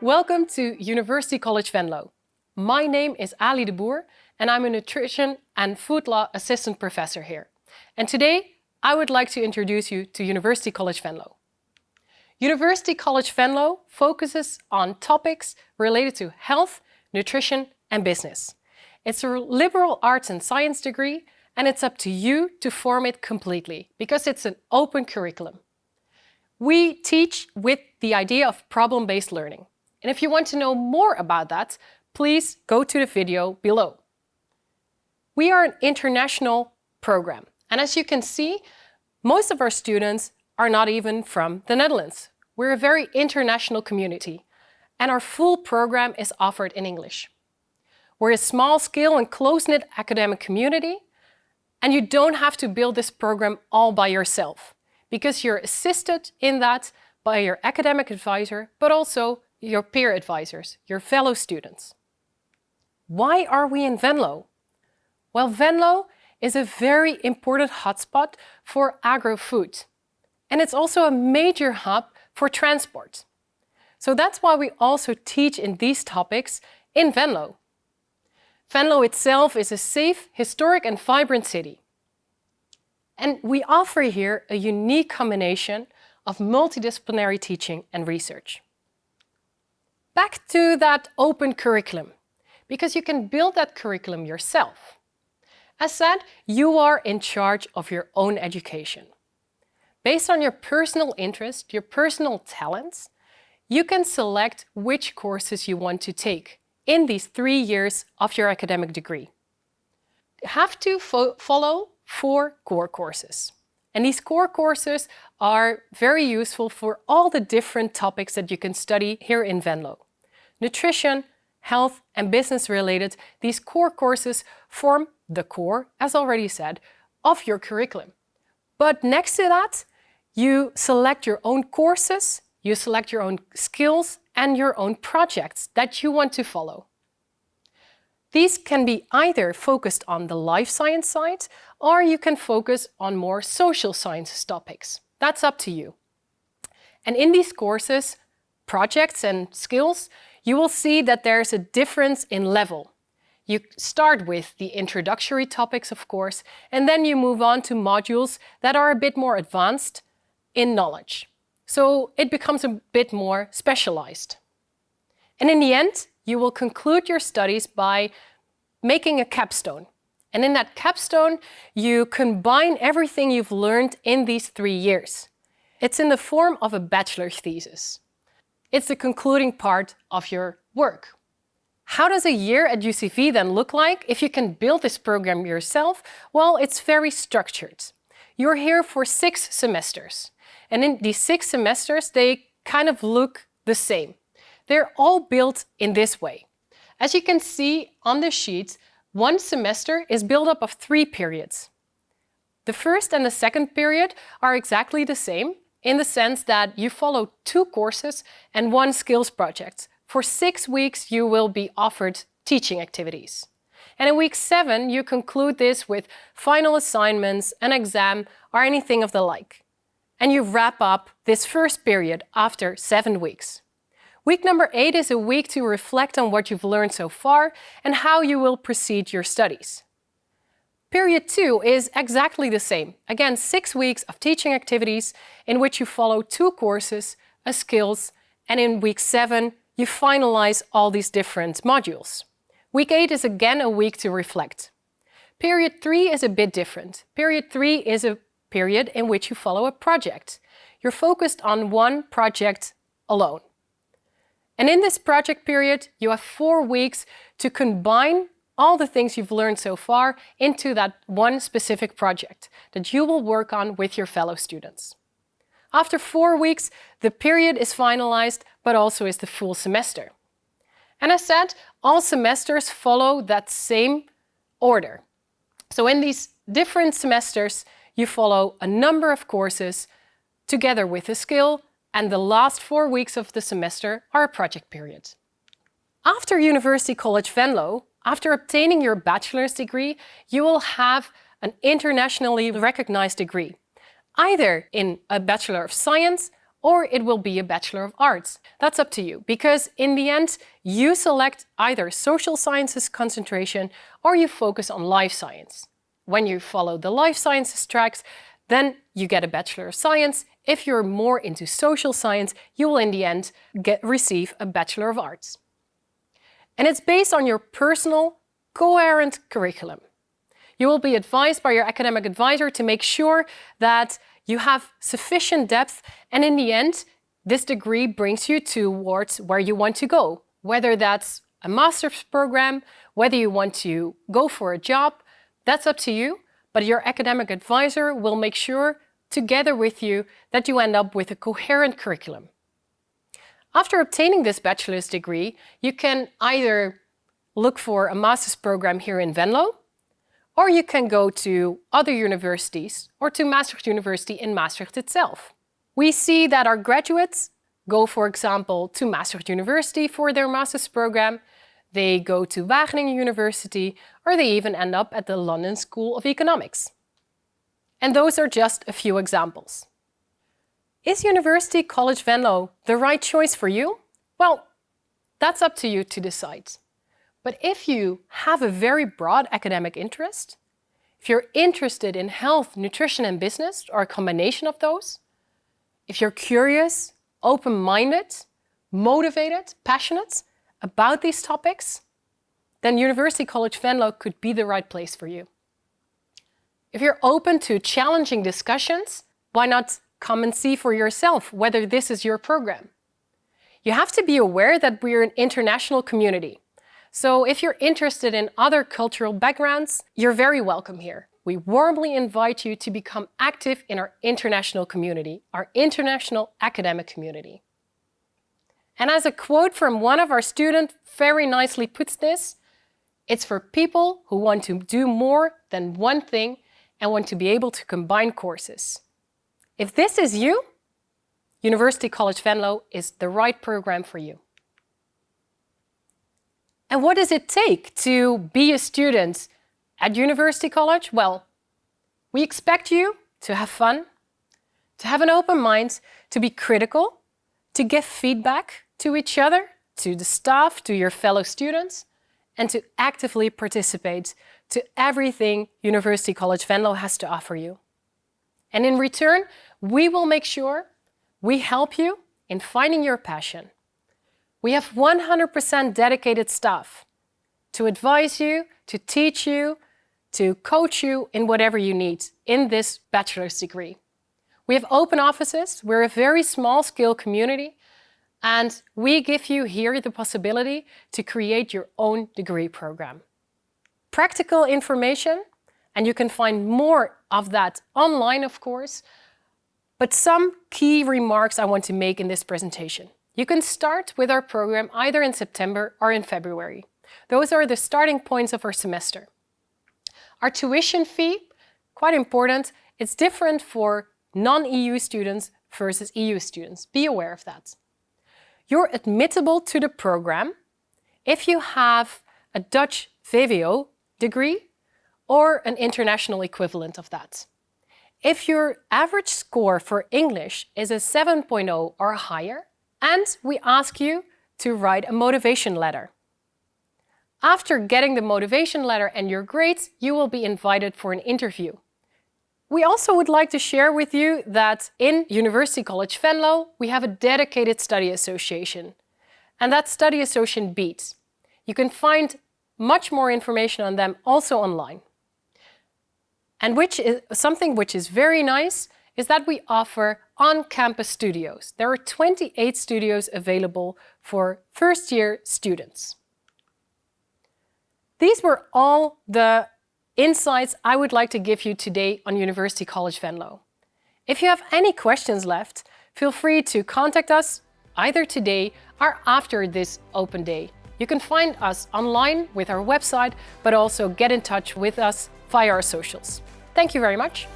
Welcome to University College Venlo. My name is Alie de Boer and I'm a nutrition and food law assistant professor here. And today I would like to introduce you to University College Venlo. University College Venlo focuses on topics related to health, nutrition and business. It's a liberal arts and science degree and it's up to you to form it completely because it's an open curriculum. We teach with the idea of problem-based learning. And if you want to know more about that, please go to the video below. We are an international program. And as you can see, most of our students are not even from the Netherlands. We're a very international community. And our full program is offered in English. We're a small-scale and close-knit academic community. And you don't have to build this program all by yourself, because you're assisted in that by your academic advisor, but also your peer advisors, your fellow students. Why are we in Venlo? Well, Venlo is a very important hotspot for agro-food. And it's also a major hub for transport. So that's why we also teach in these topics in Venlo. Venlo itself is a safe, historic and vibrant city. And we offer here a unique combination of multidisciplinary teaching and research. Back to that open curriculum, because you can build that curriculum yourself. As said, you are in charge of your own education. Based on your personal interest, your personal talents, you can select which courses you want to take in these 3 years of your academic degree. You have to follow 4 core courses. And these core courses are very useful for all the different topics that you can study here in Venlo. Nutrition, health and business related, these core courses form the core, as already said, of your curriculum. But next to that, you select your own courses, you select your own skills and your own projects that you want to follow. These can be either focused on the life science side, or you can focus on more social sciences topics. That's up to you. And in these courses, projects and skills, you will see that there's a difference in level. You start with the introductory topics, of course, and then you move on to modules that are a bit more advanced in knowledge. So it becomes a bit more specialized. And in the end, you will conclude your studies by making a capstone. And in that capstone, you combine everything you've learned in these 3 years. It's in the form of a bachelor's thesis. It's the concluding part of your work. How does a year at UCV then look like if you can build this program yourself? Well, it's very structured. You're here for 6 semesters. And in these 6 semesters, they kind of look the same. They're all built in this way. As you can see on the sheet, one semester is built up of 3 periods. The first and the second period are exactly the same in the sense that you follow 2 courses and 1 skills project. For 6 weeks, you will be offered teaching activities. And in week 7, you conclude this with final assignments, an exam, or anything of the like. And you wrap up this first period after 7 weeks. Week number 8 is a week to reflect on what you've learned so far and how you will proceed your studies. Period 2 is exactly the same. Again, 6 weeks of teaching activities in which you follow 2 courses, a skills, and in week 7, you finalize all these different modules. Week 8 is again a week to reflect. Period 3 is a bit different. Period 3 is a period in which you follow a project. You're focused on 1 project alone. And in this project period, you have 4 weeks to combine all the things you've learned so far into that 1 specific project that you will work on with your fellow students. After 4 weeks, the period is finalized, but also is the full semester. And as said, all semesters follow that same order. So in these different semesters, you follow a number of courses together with a skill, and the last 4 weeks of the semester are a project period. After University College Venlo, after obtaining your bachelor's degree, you will have an internationally recognized degree, either in a Bachelor of Science or it will be a Bachelor of Arts. That's up to you, because in the end, you select either social sciences concentration or you focus on life science. When you follow the life sciences tracks, then you get a Bachelor of Science. If you're more into social science, you will in the end receive a Bachelor of Arts. And it's based on your personal, coherent curriculum. You will be advised by your academic advisor to make sure that you have sufficient depth, and in the end, this degree brings you towards where you want to go. Whether that's a master's program, whether you want to go for a job, that's up to you, but your academic advisor will make sure, together with you, that you end up with a coherent curriculum. After obtaining this bachelor's degree, you can either look for a master's program here in Venlo, or you can go to other universities or to Maastricht University in Maastricht itself. We see that our graduates go, for example, to Maastricht University for their master's program, they go to Wageningen University, or they even end up at the London School of Economics. And those are just a few examples. Is University College Venlo the right choice for you? Well, that's up to you to decide. But if you have a very broad academic interest, if you're interested in health, nutrition and business, or a combination of those, if you're curious, open-minded, motivated, passionate about these topics, then University College Venlo could be the right place for you. If you're open to challenging discussions, why not come and see for yourself whether this is your program? You have to be aware that we're an international community. So if you're interested in other cultural backgrounds, you're very welcome here. We warmly invite you to become active in our international community, our international academic community. And as a quote from one of our students very nicely puts this, it's for people who want to do more than one thing and want to be able to combine courses. If this is you, University College Venlo is the right program for you. And what does it take to be a student at University College? Well, we expect you to have fun, to have an open mind, to be critical, to give feedback to each other, to the staff, to your fellow students, and to actively participate to everything University College Venlo has to offer you. And in return, we will make sure we help you in finding your passion. We have 100% dedicated staff to advise you, to teach you, to coach you in whatever you need in this bachelor's degree. We have open offices, we're a very small-scale community, and we give you here the possibility to create your own degree program. Practical information, and you can find more of that online, of course, but some key remarks I want to make in this presentation. You can start with our program either in September or in February. Those are the starting points of our semester. Our tuition fee, quite important, it's different for non-EU students versus EU students. Be aware of that. You're admittable to the program if you have a Dutch VWO degree or an international equivalent of that. If your average score for English is a 7.0 or higher, and we ask you to write a motivation letter. After getting the motivation letter and your grades, you will be invited for an interview. We also would like to share with you that in University College Venlo, we have a dedicated study association. And that study association beats. You can find much more information on them also online. And something which is very nice is that we offer on-campus studios. There are 28 studios available for first-year students. These were all the insights I would like to give you today on University College Venlo. If you have any questions left, feel free to contact us either today or after this open day. You can find us online with our website, but also get in touch with us via our socials. Thank you very much.